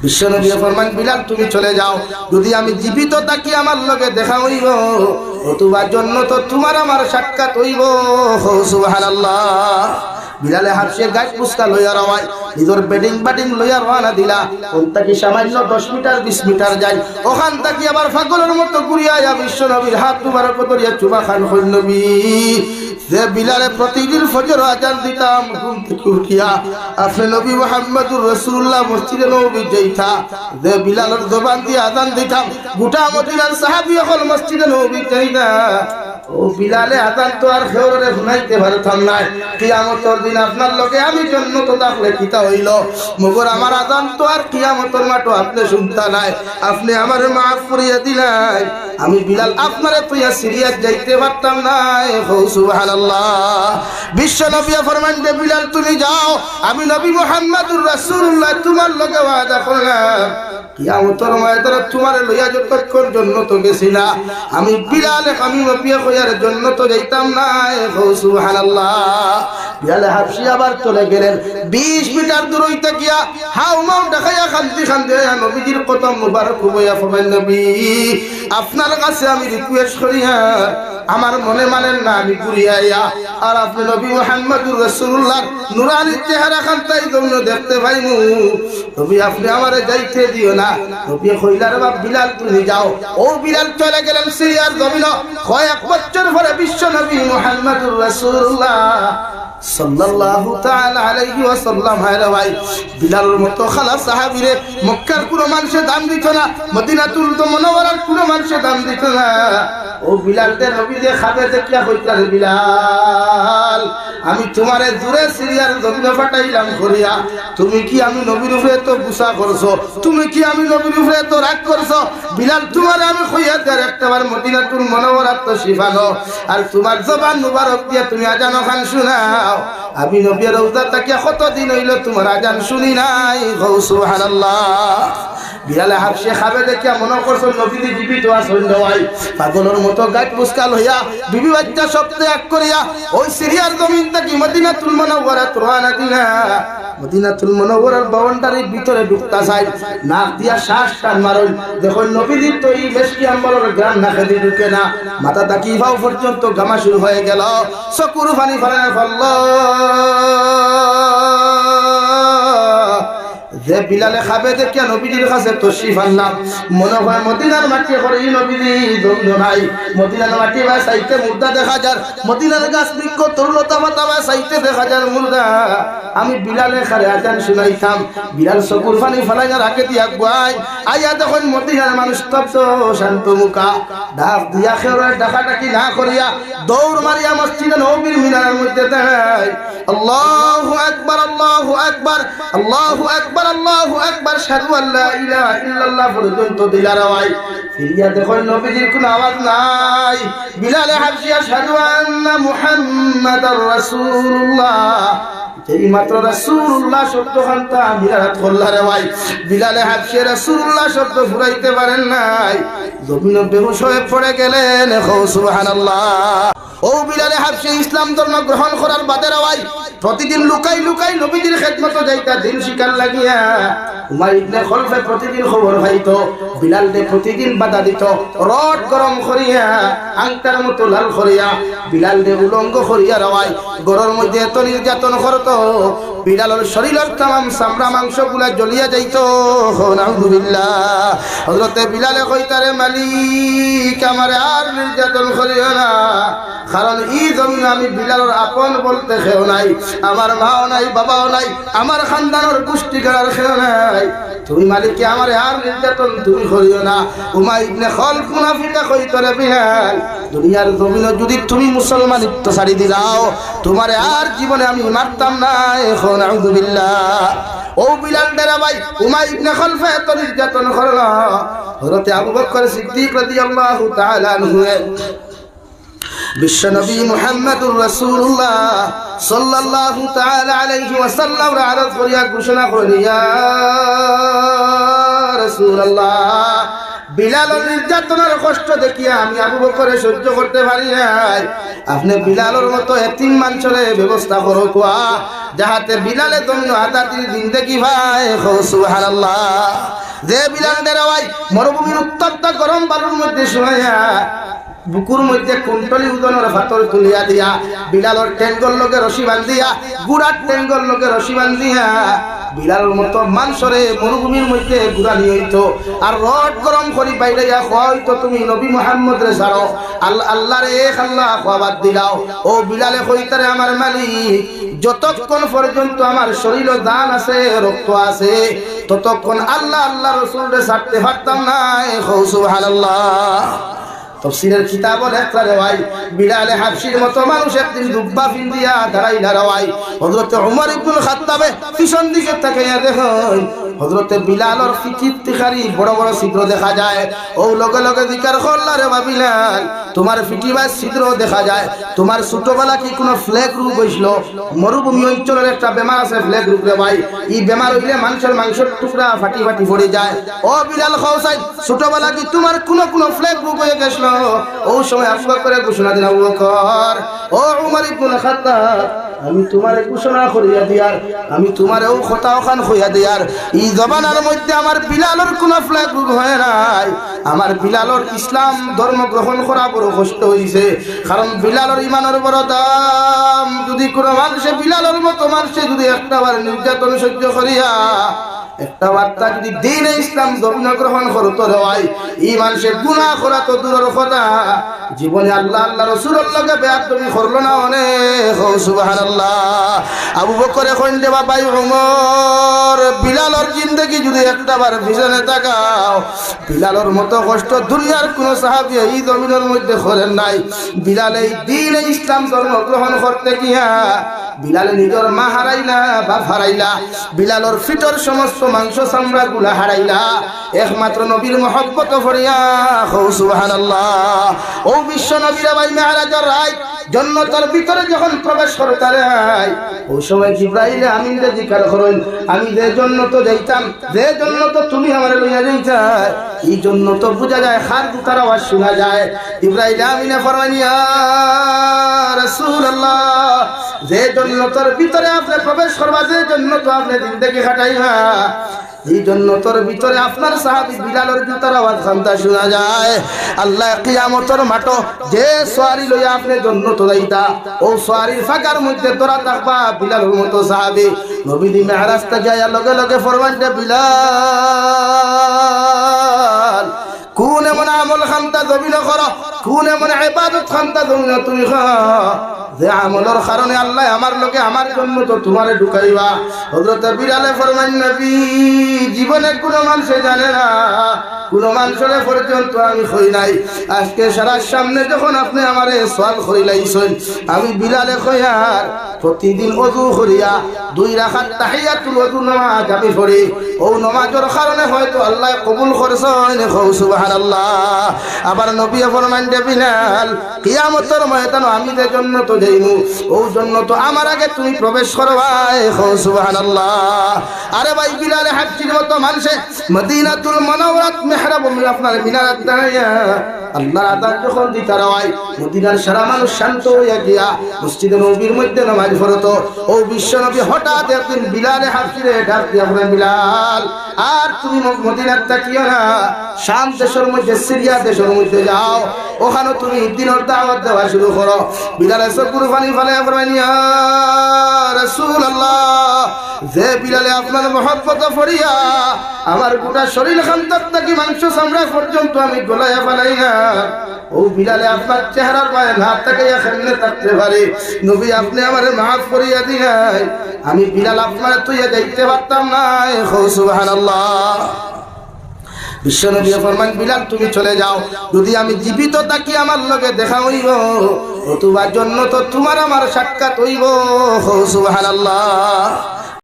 বিশ্বনবী ফরমান বিলাল তুমি চলে যাও, যদি আমি জীবিত থাকি আমার লগে দেখা হইব, অথবা জন্য তো তোমার আমার সাক্ষাৎ হইব। সুবহানাল্লাহ। বিলালে হাফসে গাছ পুস্তা লইয়া রওয়ায়, নিজের বেডিং বাটিং লইয়া রওনা দিলা। কোন তাকি সামান্য 10 মিটার 20 মিটার যায়, ওখান তাকি আবার পাগলের মতো ঘুরিয়া বিশ্ব নবীর হাত মুবারক ধরিয়া চুমা খান। হই নবী যে বিলালে প্রতিদিন ফজর আজান দিতাম ঘুম থেকে উঠিয়া, আপনি নবী মুহাম্মদুর রাসূলুল্লাহ মসজিদে নববী যাইতা, যে বিলালের জবান দিয়ে আজান দিতাম, গোটা মদিনার সাহাবী হল মসজিদে নববী যাইতা। ও বিলালে আজান তো আর খেউরে শুনাইতে পারতাম না। কিয়ামতের দিন আপনার লগে আমি জান্নাতে দাখলে কিতা হইল, মগর আমার আজান তো আর কিয়ামতের মাঠে আপনি শুনতা নাই, আপনি আমারে মাফ করিয়া দিলাই, আমি বিলাল আপনারে তুইয়া সিরিয়াস যাইতে পারতাম না। সুবহানাল্লাহ। বিশ্ব নবী ফরমান যে বিলাল তুমি যাও, আমি নবী মুহাম্মদুর রাসূলুল্লাহ তোমার লগে ওয়াদা করলাম, কিয়ামতের ময়দানে তোমারে লইয়া যতক্ষণ জান্নাতে গেছি না, আমি বিলাল আমি নবী কইয়ার জান্নাতে যাইতাম না। সুবহানাল্লাহ। বিলাল হাবশী আবার চলে গেলেন 20 মিটার দূর হইতে গিয়া হাউমাউ দেখাইয়া খান্দি খান্দি নবীজির কদম মুবারক হইয়া ফরমান নবী আপনার কাছে আমি রিকোয়েস্ট করিয়া আমার মনে মানেন না, আমি ঘুরিয়া আর আপনি নবী মুহাম্মদুর রাসূলুল্লাহ নুরানি চেহারা খান্তাই জন্য দেখতে পাইমু, নবী আপনি আমারে যাইতে দিও না। নবী কইলার বাপ বিলাল তুমি যাও। ও বিলাল চলে গেলেন সিরিয়ার জমিনে। কয়েক বছর পরে বিশ্ব নবী মুহাম্মদুর রাসূলুল্লাহ সাল্লাল্লাহু তাআলা আলাইহি ওয়াসাল্লাম হায়রে ভাই বিলালের মতো খালা সাহাবীরে মক্কার কোনো মানুষে দাম দিত না, মদিনাতুল মুনাওয়ারার কোনো মানুষে দাম দিত না। ও বিলাল তে নবী যে খাবে দেখিয়া কইতা রে বিলাল আমি তোমারে দূরে সিরিয়ার জমিনে পাঠাইলাম করিয়া, তুমি কি আমি নবীর উপরে তো গুসা করছো, তুমি কি আমি নবীর উপরে তো রাগ করছো? বিলাল তোমারে আমি কইয়া দের একটাবার মদিনাতুল মুনাওয়ারাত তো শিফানো, আর তোমার জবান মুবারক দিয়ে তুমি আজান খান শোনাও। আমি নবীর রওজা তাকিয়া কতদিন হইল তোমার আজান শুনি নাই। সুবহানাল্লাহ। বিলালে হাবশী খাবে দেখিয়া মনে করছো নবীজি জীবিত আছেন নয়, পাগলের মতো গাছ পুস্কাল হইয়া বিবি বাচ্চা সব ত্যাগ করিয়া ওই সিরিয়ার জমিন থেকে মদিনাতুল মুনাওয়ারাত রওনা দিলা। মদিনাতুল মুনাওয়ারার বাউন্ডারির ভিতরে ঢুকতা চাই, নাক দিয়া শ্বাস টান মারল, দেখো নবীজির তো এই বেশকি আম্বরের গ্রাম নাকে দিয়ে ঢুকে না, মাথা তাকি ভাও পর্যন্ত গামা শুরু হয়ে গেল, চকুর পানি ফেলে ফেলল। যে বিলালে খাবে দেখিয়া নবীজির কাছে তশরিফ আনলাম, মনে হয় মদিনার মাটি করে নবীজি জমিন নাই, মদিনার মাটি বা সাইতে মুর্দা দেখা যার, মদিনার গাছ বৃক্ষ তরুলতা পাতা বা সাইতে দেখা যার মুর্দা। আমি বিলালে খারে আজান শুনাইতাম, বিলাল চকুর পানি ফেলাইয়া রাখে দিয়া গুয়াই আইয়া দেখুন মদিনার মানুষ স্তব্ধ শান্ত মুখা, ডাক দিয়া খেয়ে ডাকাডাকি না করিয়া দৌড় মারিয়া মসজিদে নববীর মিনারের মধ্যে দেয় আল্লাহু আকবার আল্লাহু আকবার আল্লাহু আকবার আল্লাহু আকবার শাহাদু আল্লা ইলাহা ইল্লাল্লাহ পর্যন্ত দিলার আওয়াজ। ফিরিয়া দেখুন নবীজির কোনো আওয়াজ নাই। বিলালে হাবশী আশহাদু আন্না মুহাম্মাদার রাসূলুল্লাহ, এই মাত্র রাসূলুল্লাহ শব্দ খানটা মিরাত করলার ভাই। বিলালে হাবশী রাসূলুল্লাহ শব্দ ফুরাইতে পারেন নাই, জমিনে বেহুশ হয়ে পড়ে গেলেন। সুবহানাল্লাহ। ও বিলালে হাবশী ইসলাম ধর্ম গ্রহণ করার বাদের আওয়াজ প্রতিদিন লুকাই লুকাই নবীজির খেদমতে যাইতা দিন শিকার লাগিয়া। উমার ইবনে খলফে প্রতিদিন খবর পাইতো, বিলাল দে প্রতিদিন বাধা দিত, রড গরম করিয়া আংটার মতো লাল করিয়া বিলাল দে উলঙ্গ করিয়া রাওয়াই গরর মধ্যে এত নির্যাতন করতো, বিলালের শরীরের তাম চামড়া মাংস গুলা জ্বলিয়া যাইত। নাউযুবিল্লাহ। হযরতে বিলালে কইতারে মালিক আমারে আর নির্যাতন করিও না, কারণ এই জমিনে আমি বিলালের আপন বলতে কেউ নাই, আমার মাও নাই বাবাও নাই, আমার খানদানের গোষ্ঠী করার কেউ নাই, তুমি মালিককে আমার আর নির্যাতন তুমি করিও না। উমার ইবনে খলফ মুনাফিকা কইতরে বিলাল দুনিয়ার জমিনে যদি তুমি মুসলমানিত্ব ছাড়ি দিলাও তোমারে আর জীবনে আমি মারতাম না। এখন নাউযুবিল্লাহ। ও বিলাল ডেরা ভাই উমার ইবনে খলফ এত নির্যাতন করল, হযরতে আবু বকর সিদ্দিক রাদিয়াল্লাহু তাআলা আনহু বিশ্বনবী মুহাম্মদুর রাসূলুল্লাহ সাল্লাল্লাহু তাআলা আলাইহি ওয়াসাল্লাম আরজ করিয়া ঘোষণা করিয়া রাসূলুল্লাহ বিলালের নির্যাতনের কষ্ট দেখিয়া আমি আবু বকর সহ্য করতে পারি নাই। আপনি বিলালের মতো এতিম মানুষের ব্যবস্থা করো কোয়া, যাহাতে বিলালে তুমি আদাতির জিন্দেগি ভাই। সুবহানাল্লাহ। যে বিলাল দেরাই মরুভূমির উত্তপ্ত গরম বালুর মধ্যে শুয়াইয়া বুকুর মধ্যে কুন্তলি উদনের ফাতর তুলিয়া দিয়া, বিলালের টেঙ্গল লগে রশি বান্ধিয়া, গুড়ার টেঙ্গল লগে রশি বান্ধিয়া বিলালের মতো মানুষরে মরুভূমির মধ্যে ঘুরানি হইতো। আর রড গরম করি বাইরে হয়তো তুমি নবী মুহাম্মদ রে ছাড়ো, আল্লাহ রে এক আল্লাহ খাবার দিলাও। ও বিলালে কইতারে আমার মালিক, যতক্ষণ পর্যন্ত আমার শরীরে দান আছে, রক্ত আছে, ততক্ষণ আল্লাহ আল্লাহ রসুল রে ছাড়তে পারতাম না। সুবহানাল্লাহ। তাফসীরের কিতাব লেখা রওয়াই বিলালে হাবশির মতো মানুষ একদিন দুব্বা ফিন্দিয়া দাঁড়াইলা রওয়াই। হযরত ওমর ইবনুল খাত্তাবে পিছন দিকে তাকাইয়া দেখেন হযরত বিলালের ফিকির তিখারি বড় বড় ছিদ্র দেখা যায়। ও লগে লগে জিকার করলা রে বিলাল, তোমার ফিটি বা ছিদ্র দেখা যায়, তোমার ছোটবেলা কি কোনো ফ্লেগ রোগ হইছিল? মরুভূমি অঞ্চলের একটা বেমার আছে ফ্লেগ রোগ রে ভাই। এই বেমার হইলে মানুষের মাংসের টুকরা ফাটি ফাটি পড়ে যায়। ও বিলাল খাওসাই, ছোটবেলা কি তোমার কোনো ফ্লেগ রোগ হয়ে গেছিল? ও সময় আবু বকর ঘোষণা দিল, আবু বকর, ও উমর ইবনে খাত্তাব, আমি তোমারে ঘোষণা করিয়া দিয়ার, আমি তোমারেও কথা ওখান হইয়া দিয়ার, এই জমানার মধ্যে আমার বিলালের কোনো ফ্ল্যাগ রোগ হয় নাই। আমার বিলালের ইসলাম ধর্ম গ্রহণ করা বড় কষ্ট হইছে, কারণ বিলালের ইমানের বড় দাম। যদি কোনো মানুষে বিলালের মতো মানুষে যদি একটাবার নির্যাতন সহ্য করিয়া একটা বার্তা যদি দ্বীনে ইসলাম ধর্ম গ্রহণ করতো হয়, এই মানুষের গুনাহ করা তো দূরের কথা, জীবনে আল্লাহ আল্লাহ রাসূলের লগে বেয়াদবি করলো না অনেক। সুবহানাল্লাহ। আবু বকর এখন যে বাবাই ওমর, বিলালের জিন্দেগি যদি একটাবার পিছনে তাকাও, বিলালের মতো কষ্ট দুনিয়ার কোন সাহাবী এই জমিনের মধ্যে করেন নাই। বিলাল এই দ্বীনে ইসলাম ধর্ম গ্রহণ করতে গিয়া বিলালে নিজের মা হারাইলা, বাপ হারাইলা, বিলালের ফিটর সমস্ত মাংস চামড়া গুলা হারাইলা, একমাত্র নবীর মহব্বত ভরিয়া। সুবহানাল্লাহ। ও বিশ্ব নবীর ভাই মেরাজের রাত জান্নাতের ভিতরে যখন প্রবেশ করতারে, ওই সময় জিবরাইল আমিন রে জিজ্ঞাসা করেন, আমি যে জান্নাত যাইতাম, যে জান্নাত তুমি আমারে লইয়া যাইতা, এই জান্নাত বুঝা যায়, খার দুটার আওয়াজ শোনা যায়। জিবরাইল আমিনে ফরমান, ইয়া রাসূলুল্লাহ, যে জান্নাতের ভিতরে আপনি প্রবেশ করবা, যে জান্নাত আপনি জিন্দেগি কাটাইবা, এই জান্নাতের ভিতরে আপনার সাহাবী বিলালের জুতার আওয়াজ খান্তা শোনা যায়। আল্লাহ কিয়ামতের মাঠে যে সওয়ারি লইয়া আপনি জান্নাত যাইতা, ও সওয়ারির ফাঁকার মধ্যে তোরা থাকবা বিলালের মতো সাহাবী। নবী দি মেরাজ তে যায় লগে লগে ফরমান, বিলাল, কোন এমন আমল খান্তা জমিন করো, কোন এমন ইবাদত খান্তা জমিন তুমি যে আমলের কারণে আল্লাহ আমার লোকে আমার জন্য তো তোমারে ঢুকাইবা। হযরত বিলালে ফরমান, নবী জীবনে কোনো মানুষে জানে না, কোনো মানুষের পর্যন্ত আমি হই নাই। আজকে সারা সামনে যখন আপনি আমারে সওয়াল করিলাইছেন, আমি বিলালে কইয়ার প্রতিদিন ওযু করিয়া 2 রাকাত তাহিয়াতুল ওযু নামাজ আমি পড়ি। ও নামাজের কারণে হয়তো আল্লাহ কবুল করছেন। সুবহানাল্লাহ। আবার নবী ফরমান, বিলাল, কিয়ামতের ময়দানে আমি যে জান্নাত যাইমু, ও জান্নাত আমার আগে তুমি প্রবেশ করবাই। সুবহানাল্লাহ। আরে ভাই, বিলালে হাবশির মতো মানুষে মদিনাতুল মুনাওয়ারাত মেহরাব আপনার মিনারাত দাঁড়াইয়া আল্লাহর আযান যখন দিতার হয়, মদিনার সারা মানুষ শান্ত হইয়া গিয়া মসজিদে নববীর মধ্যে নামাজ পড়তো। ও বিশ্ব নবী হঠাৎ একদিন বিলালে হাবশিরে ডাক দিয়া বলেন, বিলাল, আর তুমি মদিনার তাকিও না, শাম দেশের মধ্যে, সিরিয়া দেশের মধ্যে যাও, ওখানে তুমি দিনের দাওয়াত দেওয়া শুরু করো। বিলালে চকুর পানি ফেলে বলেন, ইয়া রাসূলুল্লাহ, যে বিলালে আপনার মহব্বত ফরিয়া আমার গোটা শরীর খান্তার থেকে মাংস চামড়া পর্যন্ত আমি গলাইয়া ফেলাই না, ও বিলালে আপনার চেহারার পায়ে না তাকাইয়া কেমনে থাকতে পারে? নবী, আপনি আমারে মাফ করিয়া দিলেন, আমি বিলাল আপনার তুইয়া যাইতে পারতাম না। সুবহানাল্লাহ। বিশ্বনবী ফরমান, বিলাল তুমি চলে যাও, যদি আমি জীবিত থাকি আমার লগে দেখা হইব, অথবা জন্য তো তোমার আমার সাক্ষাৎ হইব। সুবহানাল্লাহ।